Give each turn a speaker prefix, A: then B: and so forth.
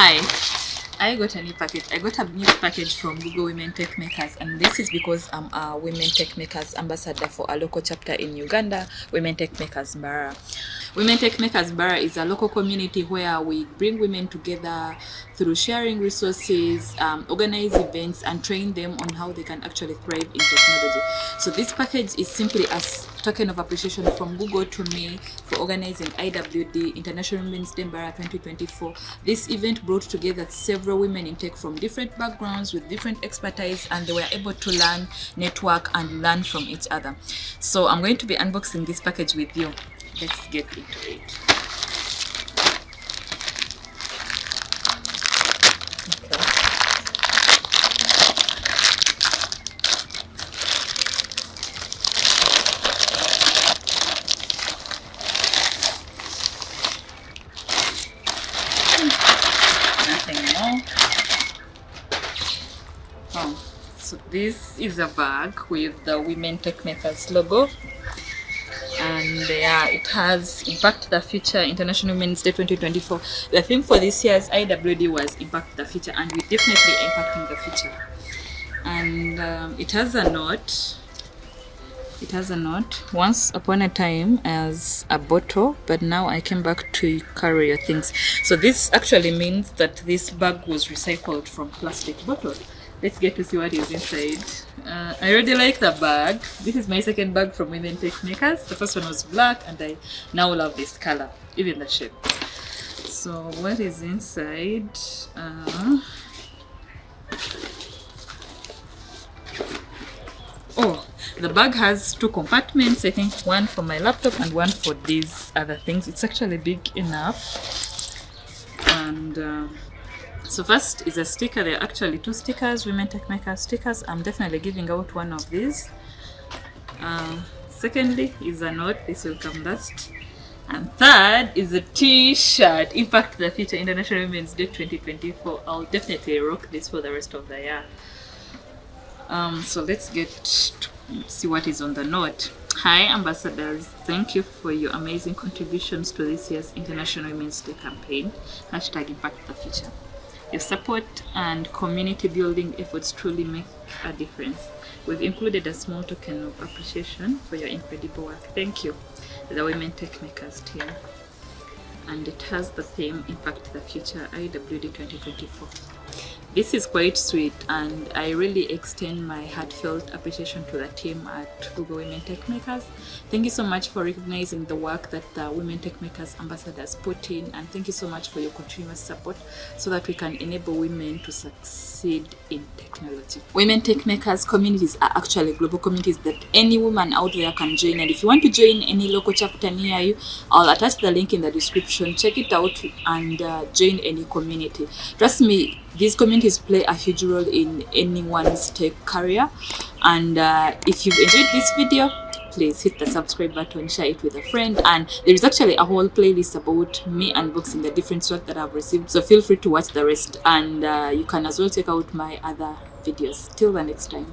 A: Hi, I got a new package. I got a new package from Google Women TechMakers, and this is because I'm a Women TechMakers ambassador for a local chapter in Uganda, Women TechMakers Mbarara. Women TechMakers Mbarara is a local community where we bring women together through sharing resources, organize events, and train them on how they can actually thrive in technology. So this package is simply a token of appreciation from Google to me for organizing IWD, International Women's Day Mbarara 2024. This event brought together several women in tech from different backgrounds with different expertise, and they were able to learn, network, and learn from each other. So I'm going to be unboxing this package with you. Let's get into it. So this is a bag with the Women TechMakers logo, and it has Impact the Future International Women's Day 2024. The theme for this year's IWD was Impact the Future, and we're definitely impacting the future. And it has a note. It has a note. Once upon a time as a bottle, but now I came back to carry your things. So this actually means that this bag was recycled from plastic bottles. Let's get to see what is inside. I really like the bag. This is my second bag from Women TechMakers. The first one was black, and I now love this color, even the shape. So what is inside? The bag has two compartments. I think one for my laptop and one for these other things. It's actually big enough. And so first is a sticker. There are actually two stickers, Women TechMakers stickers. I'm definitely giving out one of these. Secondly is a note. This will come last. And third is a t-shirt, Impact the Future International Women's Day 2024. I'll definitely rock this for the rest of the year. So let's get to see what is on the note. Hi ambassadors, thank you for your amazing contributions to this year's International Women's Day campaign, #Impact the Future. Your support and community building efforts truly make a difference. We've included a small token of appreciation for your incredible work. Thank you, the Women TechMakers team. And it has the theme Impact the Future IWD 2024. This is quite sweet, and I really extend my heartfelt appreciation to the team at Google Women TechMakers. Thank you so much for recognizing the work that the Women TechMakers ambassadors put in, and thank you so much for your continuous support so that we can enable women to succeed in technology. Women TechMakers communities are actually global communities that any woman out there can join, and if you want to join any local chapter near you, I'll attach the link in the description. Check it out and join any community. Trust me, these communities play a huge role in anyone's tech career. And if you've enjoyed this video, please hit the subscribe button, share it with a friend, and there is actually a whole playlist about me unboxing the different swag that I've received, so feel free to watch the rest, and you can as well check out my other videos. Till the next time.